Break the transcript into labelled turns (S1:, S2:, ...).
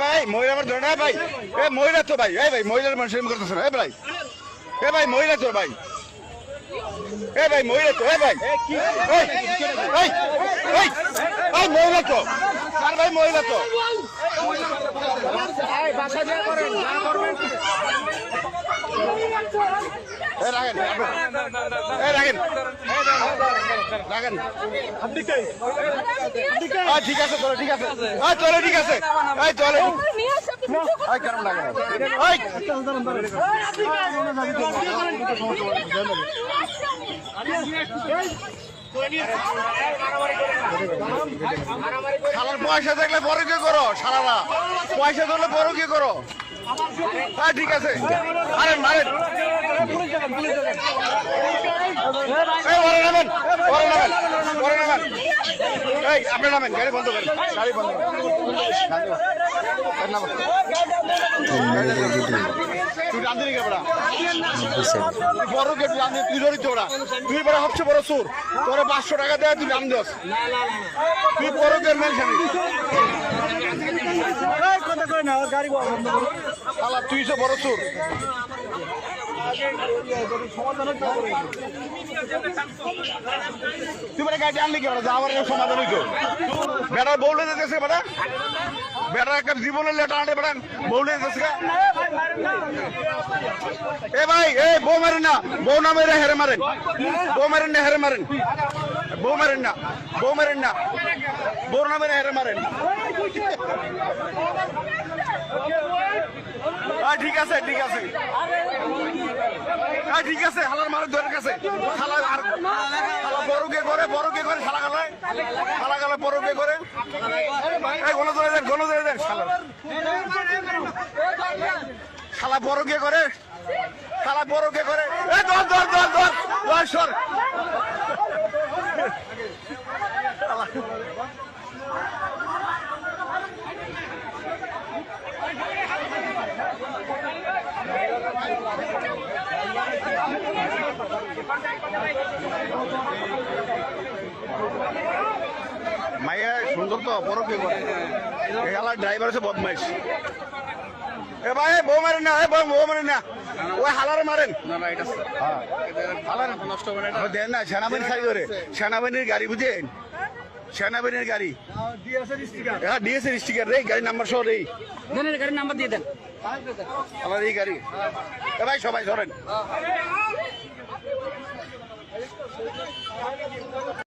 S1: ভাই মহিলা আমার ধরে না ভাই, এ মহিলা তো ভাই, এই ভাই মহিলার মানুষের করতেছে না, ভাই এ ভাই মহিলা তো ভাই, এ ভাই মহিলা তো, এ ভাই মহিলা তো, আর ভাই মহিলা তো রাখেন রাখেন রাখেন। ঠিক আছে চলো, ঠিক আছে চলো, ঠিক আছে চলে কেমন লাগে শালার পয়সা থাকলে বড় কি করো, সারারা পয়সা ধরলে বড় কি করো। হ্যাঁ ঠিক আছে, আরে মারেন নামেন, এই আপনি নামেন, গাড়ি বন্ধ করেন, গাড়ি বন্ধ করেন, তুই রাঁধুনি কে বড়া বড় কে তুই ধরিস ওরা, তুই বড় সবচেয়ে বড় চোর, তোর 500 টাকা দেয় তুই রাম দোস, তুই বড় কে মেল খাবি তুই তো বড় চোর। তুই বেটা গাড়ি আনলি কেন, যাওয়ার সমাধান হইতো, বেটার বউলে যেতেছে বেটা, বেটার একটা জীবনের লেটা আনে বেটা বউলে যেতেছে। এ ভাই এ বউ মারেন না, বউ না মেরে হেরে মারেন, বউ মারেন না হেরে মারেন, বউ মারেন না, বউ মারেন না, বউ না মেরে হেরে মারেন। ঠিক আছে ঠিক আছে ঠিক আছে, হালার মারের দরের কাছে খালা আর বড় কে করে, বড় কে করে খালা গালায়, খালা গালা বড় কে করে, গণ ধরে দেন, গণ ধরে দেন, খালা বড় কে করে, খালা বড় কে করে, ধর ধর ধর ধর ধর সর। মাইয়া সুন্দর তো, বড় কে করে, এলাকার ড্রাইভার আছে বদমাইশ। এ ভাই বউ মারেন না, বউ মারেন না, ওই হালারে মারেন দেন না, সেনাবাহিনী সাই করে, সেনাবাহিনীর গাড়ি বুঝেন, সেনাবাহিনীর গাড়ি, হ্যাঁ ডিএসএর স্টিকার রে, গাড়ির নাম্বার সহ রে, গাড়ির নাম্বার দিয়ে দেন আমার এই গাড়ি। এ ভাই সবাই ধরেন।